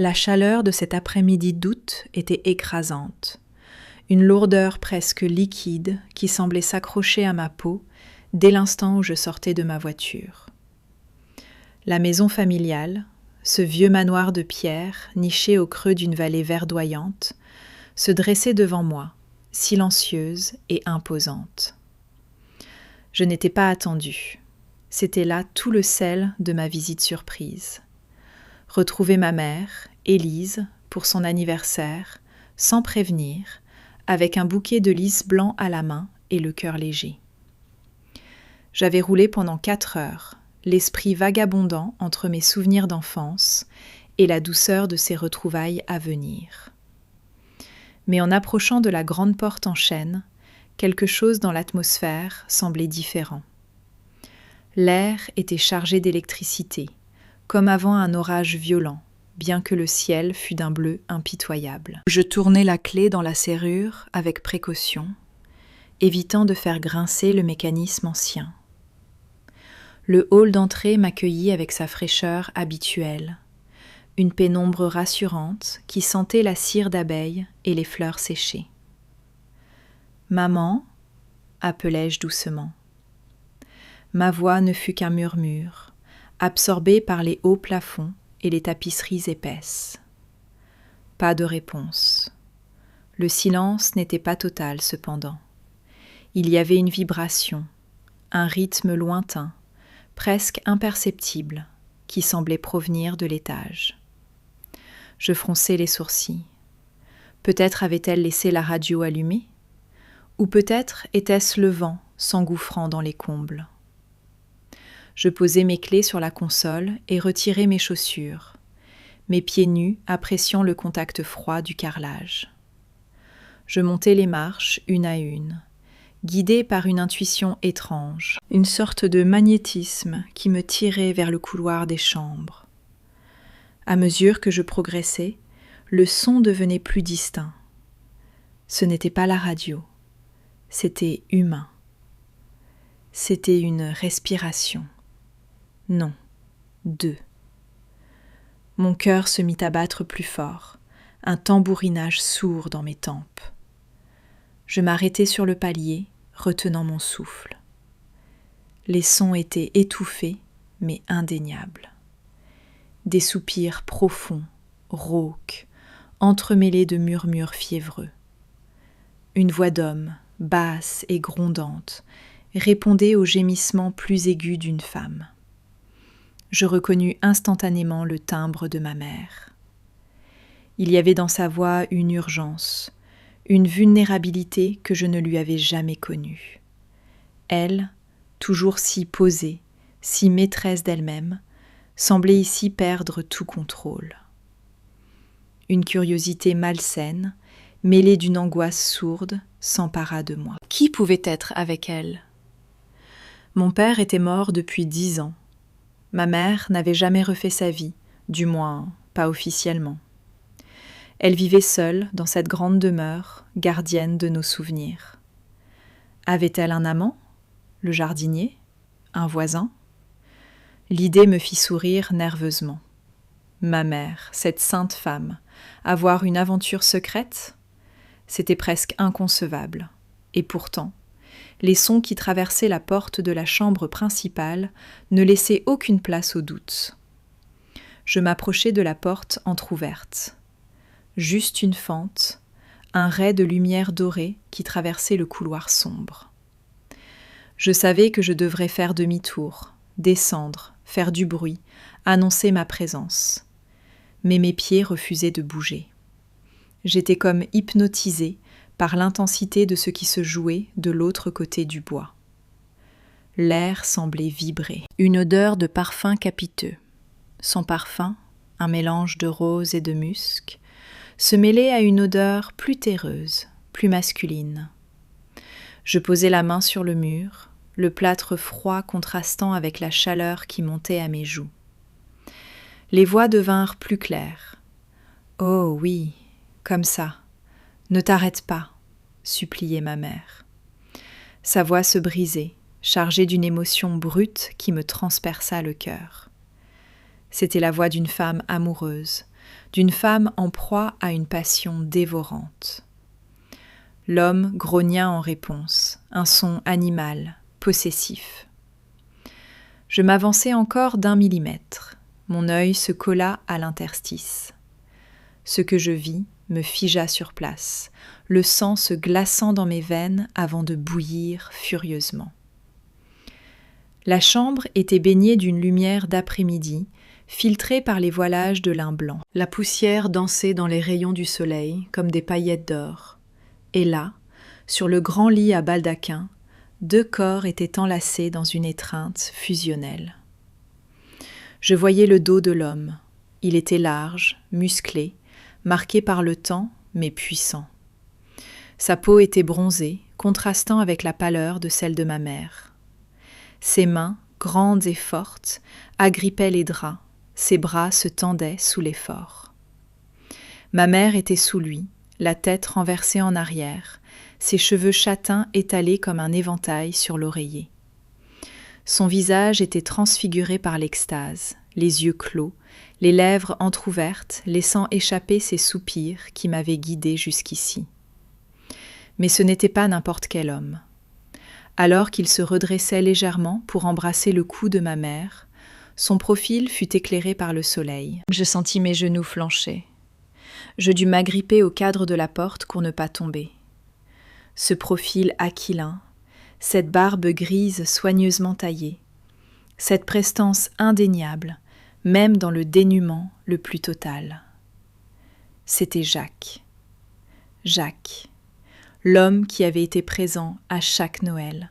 La chaleur de cet après-midi d'août était écrasante. Une lourdeur presque liquide qui semblait s'accrocher à ma peau dès l'instant où je sortais de ma voiture. La maison familiale, ce vieux manoir de pierre niché au creux d'une vallée verdoyante, se dressait devant moi, silencieuse et imposante. Je n'étais pas attendue. C'était là tout le sel de ma visite surprise. Retrouver ma mère, Élise, pour son anniversaire, sans prévenir, avec un bouquet de lys blanc à la main et le cœur léger. J'avais roulé pendant 4 heures, l'esprit vagabondant entre mes souvenirs d'enfance et la douceur de ces retrouvailles à venir. Mais en approchant de la grande porte en chêne, quelque chose dans l'atmosphère semblait différent. L'air était chargé d'électricité, comme avant un orage violent, bien que le ciel fût d'un bleu impitoyable. Je tournai la clé dans la serrure avec précaution, évitant de faire grincer le mécanisme ancien. Le hall d'entrée m'accueillit avec sa fraîcheur habituelle, une pénombre rassurante qui sentait la cire d'abeille et les fleurs séchées. « Maman » appelai-je doucement. Ma voix ne fut qu'un murmure, absorbée par les hauts plafonds et les tapisseries épaisses. Pas de réponse. Le silence n'était pas total cependant. Il y avait une vibration, un rythme lointain, presque imperceptible, qui semblait provenir de l'étage. Je fronçai les sourcils. Peut-être avait-elle laissé la radio allumée, ou peut-être était-ce le vent s'engouffrant dans les combles. Je posai mes clés sur la console et retirai mes chaussures, mes pieds nus appréciant le contact froid du carrelage. Je montai les marches une à une, guidée par une intuition étrange, une sorte de magnétisme qui me tirait vers le couloir des chambres. À mesure que je progressais, le son devenait plus distinct. Ce n'était pas la radio, c'était humain. C'était une respiration. Non, 2. Mon cœur se mit à battre plus fort, un tambourinage sourd dans mes tempes. Je m'arrêtai sur le palier, retenant mon souffle. Les sons étaient étouffés, mais indéniables. Des soupirs profonds, rauques, entremêlés de murmures fiévreux. Une voix d'homme, basse et grondante, répondait aux gémissements plus aigus d'une femme. Je reconnus instantanément le timbre de ma mère. Il y avait dans sa voix une urgence, une vulnérabilité que je ne lui avais jamais connue. Elle, toujours si posée, si maîtresse d'elle-même, semblait ici perdre tout contrôle. Une curiosité malsaine, mêlée d'une angoisse sourde, s'empara de moi. Qui pouvait être avec elle ? Mon père était mort depuis 10 ans. Ma mère n'avait jamais refait sa vie, du moins pas officiellement. Elle vivait seule dans cette grande demeure, gardienne de nos souvenirs. Avait-elle un amant ? Le jardinier ? Un voisin ? L'idée me fit sourire nerveusement. Ma mère, cette sainte femme, avoir une aventure secrète ? C'était presque inconcevable. Et pourtant, les sons qui traversaient la porte de la chambre principale ne laissaient aucune place au doute. Je m'approchai de la porte entr'ouverte. Juste une fente, un rai de lumière dorée qui traversait le couloir sombre. Je savais que je devrais faire demi-tour, descendre, faire du bruit, annoncer ma présence. Mais mes pieds refusaient de bouger. J'étais comme hypnotisée par l'intensité de ce qui se jouait de l'autre côté du bois. L'air semblait vibrer. Une odeur de parfum capiteux. Son parfum, un mélange de rose et de musc, se mêlait à une odeur plus terreuse, plus masculine. Je posai la main sur le mur, le plâtre froid contrastant avec la chaleur qui montait à mes joues. Les voix devinrent plus claires. « Oh oui, comme ça. Ne t'arrête pas, » suppliait ma mère. Sa voix se brisait, chargée d'une émotion brute qui me transperça le cœur. C'était la voix d'une femme amoureuse, d'une femme en proie à une passion dévorante. L'homme grogna en réponse, un son animal, possessif. Je m'avançai encore d'1 millimètre. Mon œil se colla à l'interstice. Ce que je vis me figea sur place, le sang se glaçant dans mes veines avant de bouillir furieusement. La chambre était baignée d'une lumière d'après-midi, filtrée par les voilages de lin blanc. La poussière dansait dans les rayons du soleil comme des paillettes d'or. Et là, sur le grand lit à baldaquin, 2 corps étaient enlacés dans une étreinte fusionnelle. Je voyais le dos de l'homme. Il était large, musclé, marqué par le temps, mais puissant. Sa peau était bronzée, contrastant avec la pâleur de celle de ma mère. Ses mains, grandes et fortes, agrippaient les draps, ses bras se tendaient sous l'effort. Ma mère était sous lui, la tête renversée en arrière, ses cheveux châtains étalés comme un éventail sur l'oreiller. Son visage était transfiguré par l'extase, les yeux clos, les lèvres entr'ouvertes, laissant échapper ces soupirs qui m'avaient guidée jusqu'ici. Mais ce n'était pas n'importe quel homme. Alors qu'il se redressait légèrement pour embrasser le cou de ma mère, son profil fut éclairé par le soleil. Je sentis mes genoux flancher. Je dus m'agripper au cadre de la porte pour ne pas tomber. Ce profil aquilin, cette barbe grise soigneusement taillée, cette prestance indéniable, même dans le dénuement le plus total. C'était Jacques. Jacques, l'homme qui avait été présent à chaque Noël,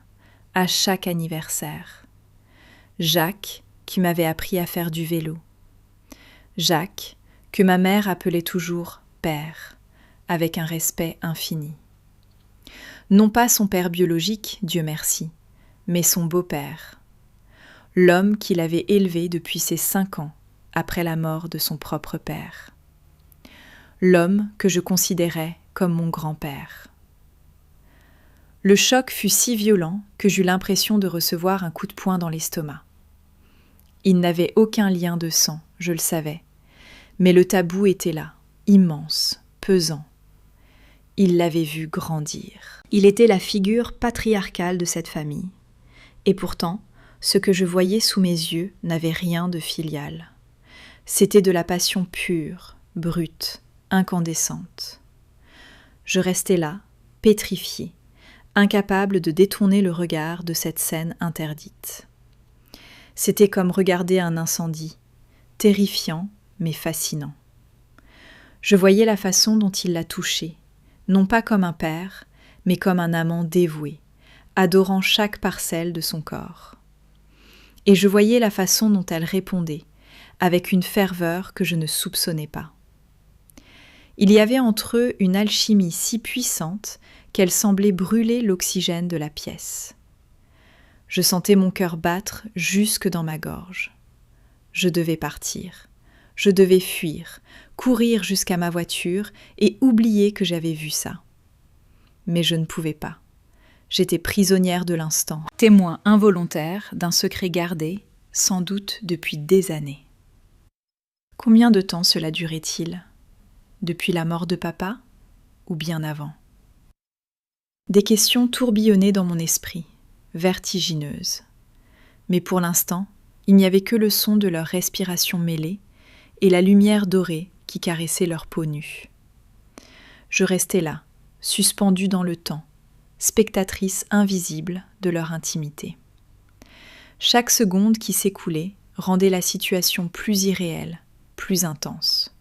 à chaque anniversaire. Jacques qui m'avait appris à faire du vélo. Jacques que ma mère appelait toujours « père », avec un respect infini. Non pas son père biologique, Dieu merci, mais son beau-père. L'homme qu'il avait élevé depuis ses 5 ans, après la mort de son propre père. L'homme que je considérais comme mon grand-père. Le choc fut si violent que j'eus l'impression de recevoir un coup de poing dans l'estomac. Il n'avait aucun lien de sang, je le savais, mais le tabou était là, immense, pesant. Il l'avait vu grandir. Il était la figure patriarcale de cette famille. Et pourtant, ce que je voyais sous mes yeux n'avait rien de filial. C'était de la passion pure, brute, incandescente. Je restais là, pétrifiée, incapable de détourner le regard de cette scène interdite. C'était comme regarder un incendie, terrifiant mais fascinant. Je voyais la façon dont il la touchait, non pas comme un père, mais comme un amant dévoué, adorant chaque parcelle de son corps. Et je voyais la façon dont elle répondait, avec une ferveur que je ne soupçonnais pas. Il y avait entre eux une alchimie si puissante qu'elle semblait brûler l'oxygène de la pièce. Je sentais mon cœur battre jusque dans ma gorge. Je devais partir. Je devais fuir, courir jusqu'à ma voiture et oublier que j'avais vu ça. Mais je ne pouvais pas. J'étais prisonnière de l'instant, témoin involontaire d'un secret gardé, sans doute depuis des années. Combien de temps cela durait-il ? Depuis la mort de papa ou bien avant ? Des questions tourbillonnaient dans mon esprit, vertigineuses. Mais pour l'instant, il n'y avait que le son de leur respiration mêlée et la lumière dorée qui caressait leur peau nue. Je restais là, suspendue dans le temps, spectatrice invisible de leur intimité. Chaque seconde qui s'écoulait rendait la situation plus irréelle, plus intense.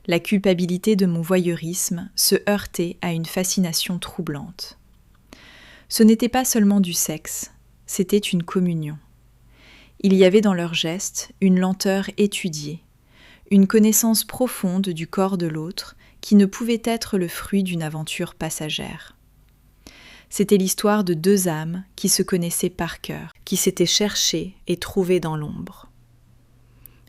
La culpabilité de mon voyeurisme se heurtait à une fascination troublante. Ce n'était pas seulement du sexe, c'était une communion. Il y avait dans leurs gestes une lenteur étudiée, une connaissance profonde du corps de l'autre qui ne pouvait être le fruit d'une aventure passagère. C'était l'histoire de 2 âmes qui se connaissaient par cœur, qui s'étaient cherchées et trouvées dans l'ombre.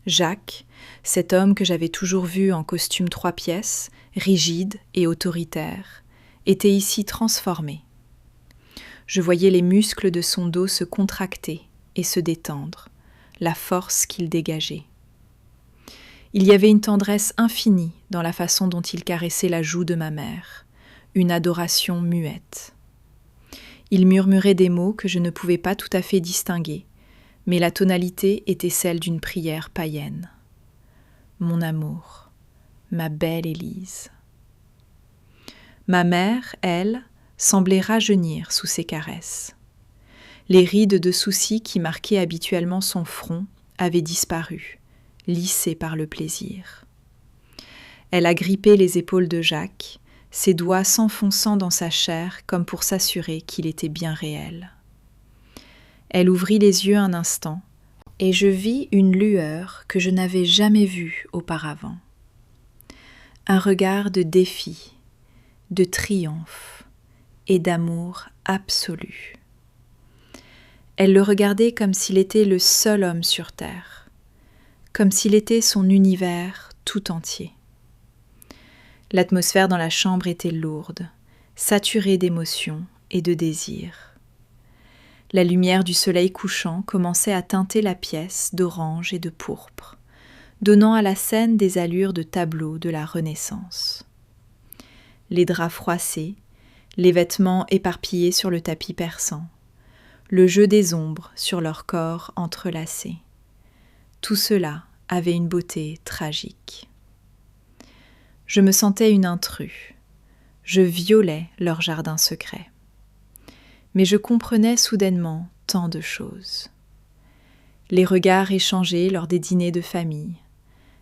Jacques, cet homme que j'avais toujours vu en costume 3 pièces, rigide et autoritaire, était ici transformé. Je voyais les muscles de son dos se contracter et se détendre, la force qu'il dégageait. Il y avait une tendresse infinie dans la façon dont il caressait la joue de ma mère, une adoration muette. Il murmurait des mots que je ne pouvais pas tout à fait distinguer, mais la tonalité était celle d'une prière païenne. Mon amour, ma belle Élise. Ma mère, elle, semblait rajeunir sous ses caresses. Les rides de soucis qui marquaient habituellement son front avaient disparu, lissées par le plaisir. Elle agrippait les épaules de Jacques, ses doigts s'enfonçant dans sa chair comme pour s'assurer qu'il était bien réel. Elle ouvrit les yeux un instant, et je vis une lueur que je n'avais jamais vue auparavant. Un regard de défi, de triomphe et d'amour absolu. Elle le regardait comme s'il était le seul homme sur terre, comme s'il était son univers tout entier. L'atmosphère dans la chambre était lourde, saturée d'émotions et de désirs. La lumière du soleil couchant commençait à teinter la pièce d'orange et de pourpre, donnant à la scène des allures de tableau de la Renaissance. Les draps froissés, les vêtements éparpillés sur le tapis persan, le jeu des ombres sur leurs corps entrelacés. Tout cela avait une beauté tragique. Je me sentais une intrue. Je violais leur jardin secret. Mais je comprenais soudainement tant de choses. Les regards échangés lors des dîners de famille,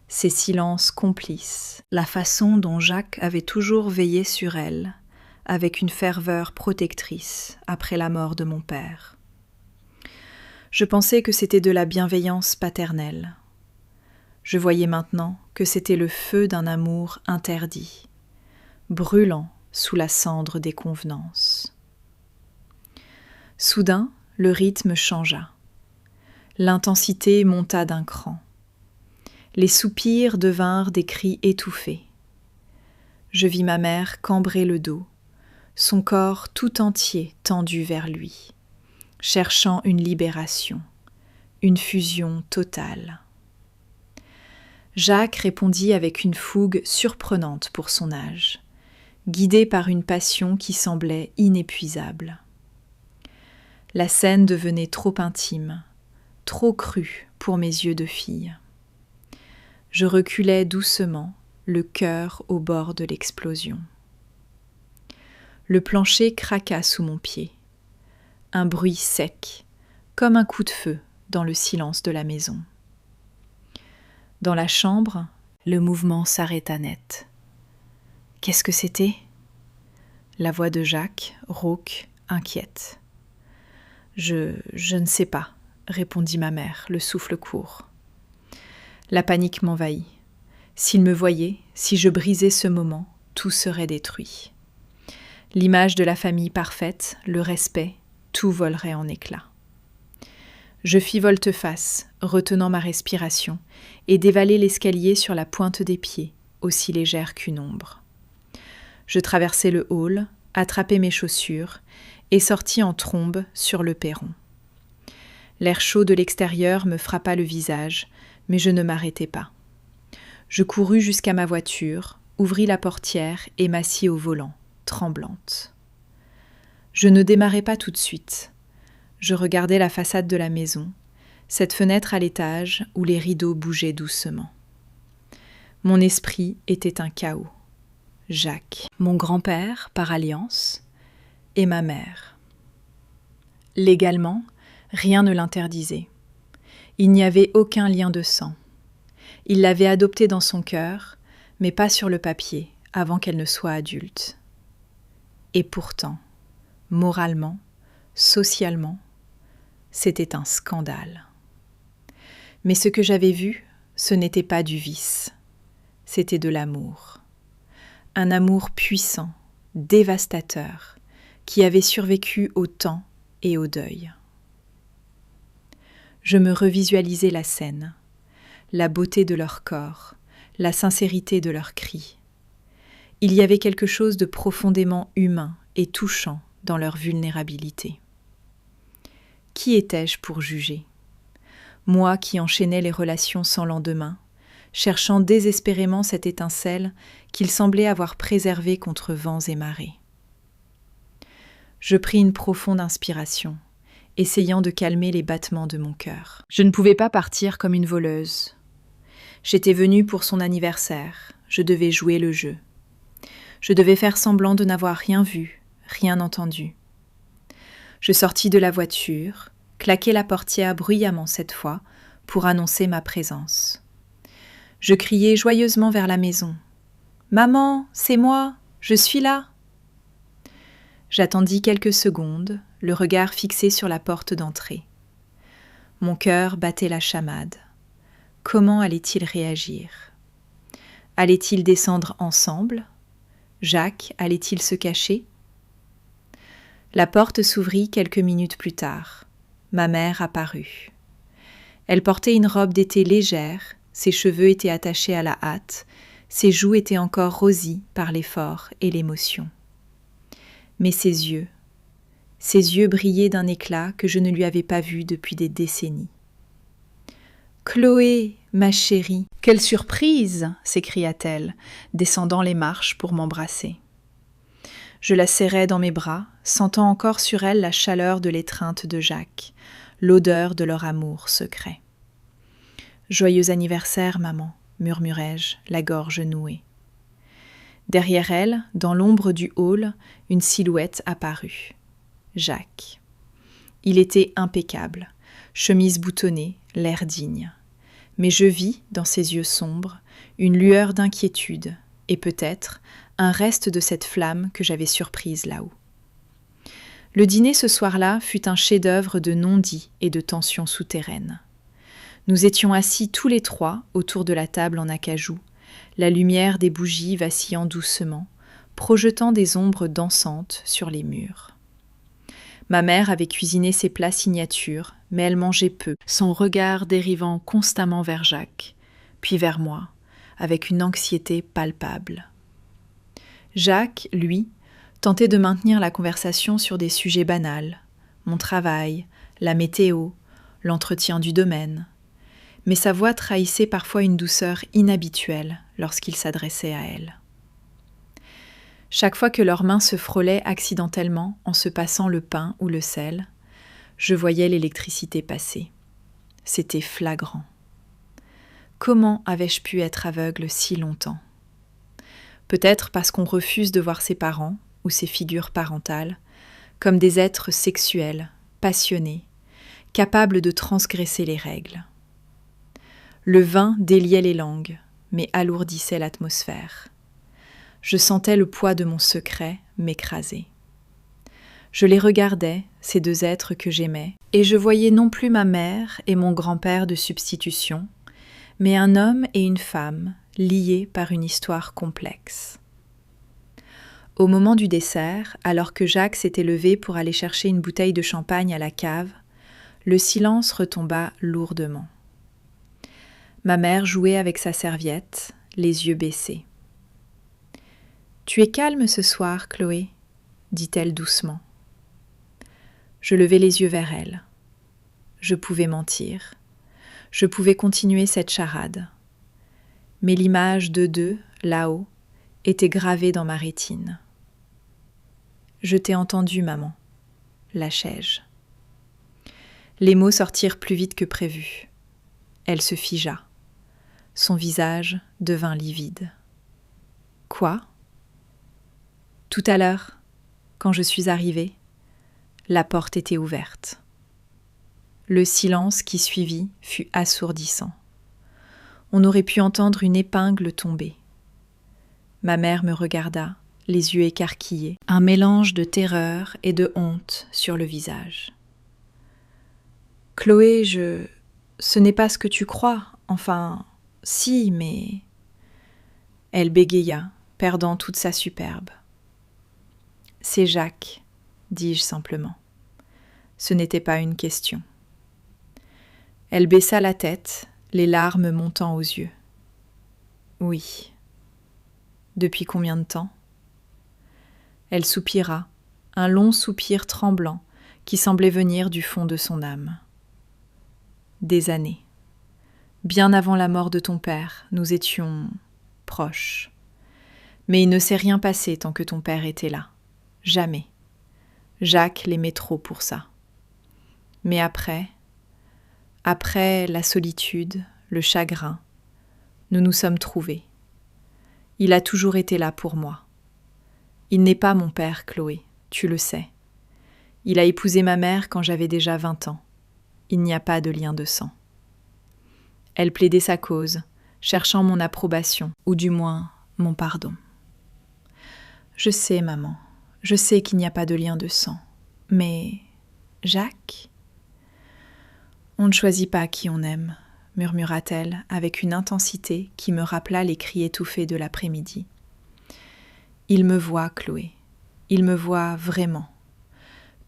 ces silences complices, la façon dont Jacques avait toujours veillé sur elle, avec une ferveur protectrice après la mort de mon père. Je pensais que c'était de la bienveillance paternelle. Je voyais maintenant que c'était le feu d'un amour interdit, brûlant sous la cendre des convenances. Soudain, le rythme changea. L'intensité monta d'un cran. Les soupirs devinrent des cris étouffés. Je vis ma mère cambrer le dos, son corps tout entier tendu vers lui, cherchant une libération, une fusion totale. Jacques répondit avec une fougue surprenante pour son âge, guidé par une passion qui semblait inépuisable. La scène devenait trop intime, trop crue pour mes yeux de fille. Je reculais doucement, le cœur au bord de l'explosion. Le plancher craqua sous mon pied. Un bruit sec, comme un coup de feu dans le silence de la maison. Dans la chambre, le mouvement s'arrêta net. Qu'est-ce que c'était ? La voix de Jacques, rauque, inquiète. Je ne sais pas, répondit ma mère, le souffle court. La panique m'envahit. S'il me voyait, si je brisais ce moment, tout serait détruit. L'image de la famille parfaite, le respect, tout volerait en éclats. Je fis volte-face, retenant ma respiration, et dévalai l'escalier sur la pointe des pieds, aussi légère qu'une ombre. Je traversai le hall, attrapai mes chaussures, et sortis en trombe sur le perron. L'air chaud de l'extérieur me frappa le visage, mais je ne m'arrêtai pas. Je courus jusqu'à ma voiture, ouvris la portière et m'assis au volant, tremblante. Je ne démarrai pas tout de suite. Je regardais la façade de la maison, cette fenêtre à l'étage où les rideaux bougeaient doucement. Mon esprit était un chaos. Jacques, mon grand-père par alliance, et ma mère. Légalement, rien ne l'interdisait. Il n'y avait aucun lien de sang. Il l'avait adoptée dans son cœur, mais pas sur le papier, avant qu'elle ne soit adulte. Et pourtant, moralement, socialement, c'était un scandale. Mais ce que j'avais vu, ce n'était pas du vice, c'était de l'amour. Un amour puissant, dévastateur, qui avait survécu au temps et au deuil. Je me revisualisais la scène, la beauté de leur corps, la sincérité de leurs cris. Il y avait quelque chose de profondément humain et touchant dans leur vulnérabilité. Qui étais-je pour juger ? Moi qui enchaînais les relations sans lendemain, cherchant désespérément cette étincelle qu'il semblait avoir préservée contre vents et marées. Je pris une profonde inspiration, essayant de calmer les battements de mon cœur. Je ne pouvais pas partir comme une voleuse. J'étais venue pour son anniversaire, je devais jouer le jeu. Je devais faire semblant de n'avoir rien vu, rien entendu. Je sortis de la voiture, claquai la portière bruyamment cette fois pour annoncer ma présence. Je criai joyeusement vers la maison. « Maman, c'est moi, je suis là !» J'attendis quelques secondes, le regard fixé sur la porte d'entrée. Mon cœur battait la chamade. Comment allait-il réagir ? Allait-il descendre ensemble ? Jacques allait-il se cacher ? La porte s'ouvrit quelques minutes plus tard. Ma mère apparut. Elle portait une robe d'été légère, ses cheveux étaient attachés à la hâte, ses joues étaient encore rosies par l'effort et l'émotion. Mais ses yeux brillaient d'un éclat que je ne lui avais pas vu depuis des décennies. « Chloé, ma chérie !»« Quelle surprise !» s'écria-t-elle, descendant les marches pour m'embrasser. Je la serrai dans mes bras, sentant encore sur elle la chaleur de l'étreinte de Jacques, l'odeur de leur amour secret. « Joyeux anniversaire, maman !» murmurai-je, la gorge nouée. Derrière elle, dans l'ombre du hall, une silhouette apparut. Jacques. Il était impeccable, chemise boutonnée, l'air digne. Mais je vis, dans ses yeux sombres, une lueur d'inquiétude et peut-être un reste de cette flamme que j'avais surprise là-haut. Le dîner ce soir-là fut un chef-d'œuvre de non-dits et de tensions souterraines. Nous étions assis tous les trois autour de la table en acajou, la lumière des bougies vacillant doucement, projetant des ombres dansantes sur les murs. Ma mère avait cuisiné ses plats signatures, mais elle mangeait peu, son regard dérivant constamment vers Jacques, puis vers moi, avec une anxiété palpable. Jacques, lui, tentait de maintenir la conversation sur des sujets banals, mon travail, la météo, l'entretien du domaine. Mais sa voix trahissait parfois une douceur inhabituelle lorsqu'il s'adressait à elle. Chaque fois que leurs mains se frôlaient accidentellement en se passant le pain ou le sel, je voyais l'électricité passer. C'était flagrant. Comment avais-je pu être aveugle si longtemps ? Peut-être parce qu'on refuse de voir ses parents ou ses figures parentales comme des êtres sexuels, passionnés, capables de transgresser les règles. Le vin déliait les langues, mais alourdissait l'atmosphère. Je sentais le poids de mon secret m'écraser. Je les regardais, ces deux êtres que j'aimais, et je voyais non plus ma mère et mon grand-père de substitution, mais un homme et une femme liés par une histoire complexe. Au moment du dessert, alors que Jacques s'était levé pour aller chercher une bouteille de champagne à la cave, le silence retomba lourdement. Ma mère jouait avec sa serviette, les yeux baissés. « Tu es calme ce soir, Chloé ?» dit-elle doucement. Je levai les yeux vers elle. Je pouvais mentir. Je pouvais continuer cette charade. Mais l'image de deux, là-haut, était gravée dans ma rétine. « Je t'ai entendu, maman, » lâchai-je. Les mots sortirent plus vite que prévu. Elle se figea. Son visage devint livide. « Quoi ? » Tout à l'heure, quand je suis arrivée, la porte était ouverte. Le silence qui suivit fut assourdissant. On aurait pu entendre une épingle tomber. Ma mère me regarda, les yeux écarquillés, un mélange de terreur et de honte sur le visage. « Chloé, ce n'est pas ce que tu crois, enfin, si, mais... » Elle bégaya, perdant toute sa superbe. « C'est Jacques, » dis-je simplement. Ce n'était pas une question. Elle baissa la tête, les larmes montant aux yeux. « Oui. » « Depuis combien de temps ?» Elle soupira, un long soupir tremblant qui semblait venir du fond de son âme. « Des années. Bien avant la mort de ton père, nous étions proches. Mais il ne s'est rien passé tant que ton père était là. Jamais. Jacques l'aimait trop pour ça. Mais après la solitude, le chagrin, nous nous sommes trouvés. Il a toujours été là pour moi. Il n'est pas mon père, Chloé, tu le sais. Il a épousé ma mère quand j'avais déjà 20 ans. Il n'y a pas de lien de sang. Elle plaidait sa cause, cherchant mon approbation, ou du moins mon pardon. Je sais, maman, je sais qu'il n'y a pas de lien de sang. Mais Jacques ? On ne choisit pas qui on aime, murmura-t-elle avec une intensité qui me rappela les cris étouffés de l'après-midi. Il me voit, Chloé. Il me voit vraiment.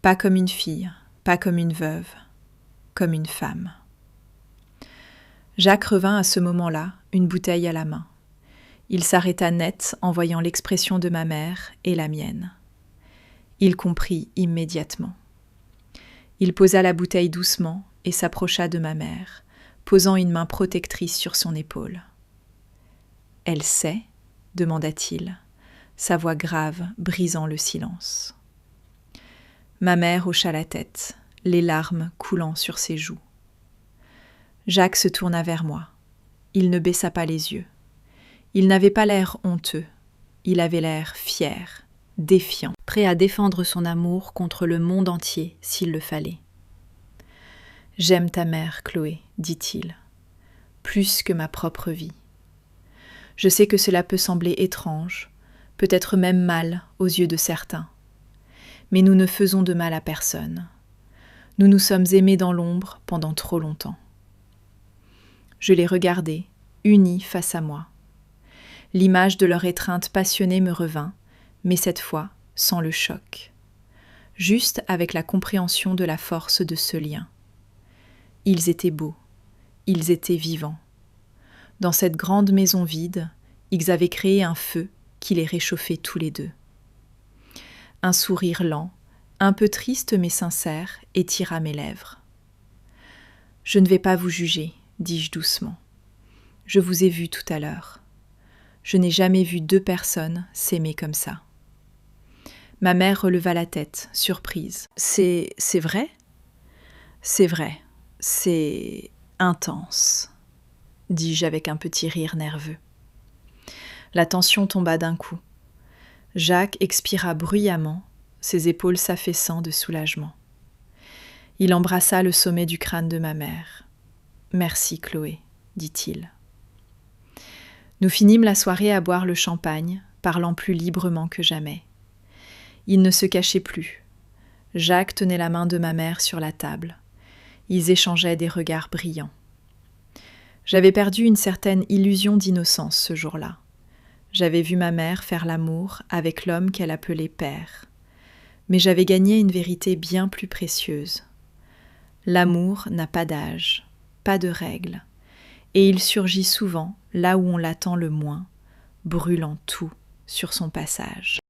Pas comme une fille, pas comme une veuve, comme une femme. Jacques revint à ce moment-là, une bouteille à la main. Il s'arrêta net en voyant l'expression de ma mère et la mienne. Il comprit immédiatement. Il posa la bouteille doucement et s'approcha de ma mère, posant une main protectrice sur son épaule. « Elle sait ?» demanda-t-il, sa voix grave brisant le silence. Ma mère hocha la tête, les larmes coulant sur ses joues. Jacques se tourna vers moi. Il ne baissa pas les yeux. Il n'avait pas l'air honteux. Il avait l'air fier, défiant, prêt à défendre son amour contre le monde entier s'il le fallait. « J'aime ta mère, Chloé, dit-il, plus que ma propre vie. Je sais que cela peut sembler étrange, peut-être même mal aux yeux de certains. Mais nous ne faisons de mal à personne. Nous nous sommes aimés dans l'ombre pendant trop longtemps. » Je les regardai, unis face à moi. L'image de leur étreinte passionnée me revint, mais cette fois sans le choc. Juste avec la compréhension de la force de ce lien. Ils étaient beaux, ils étaient vivants. Dans cette grande maison vide, ils avaient créé un feu qui les réchauffait tous les deux. Un sourire lent, un peu triste mais sincère, étira mes lèvres. « Je ne vais pas vous juger, dis-je doucement. Je vous ai vu tout à l'heure. Je n'ai jamais vu deux personnes s'aimer comme ça. » Ma mère releva la tête, surprise. « C'est vrai ? » ?»« C'est vrai, c'est intense, » dis-je avec un petit rire nerveux. La tension tomba d'un coup. Jacques expira bruyamment, ses épaules s'affaissant de soulagement. Il embrassa le sommet du crâne de ma mère. « Merci, Chloé, » dit-il. Nous finîmes la soirée à boire le champagne, parlant plus librement que jamais. Ils ne se cachaient plus. Jacques tenait la main de ma mère sur la table. Ils échangeaient des regards brillants. J'avais perdu une certaine illusion d'innocence ce jour-là. J'avais vu ma mère faire l'amour avec l'homme qu'elle appelait père. Mais j'avais gagné une vérité bien plus précieuse. L'amour n'a pas d'âge, pas de règles, et il surgit souvent là où on l'attend le moins, brûlant tout sur son passage.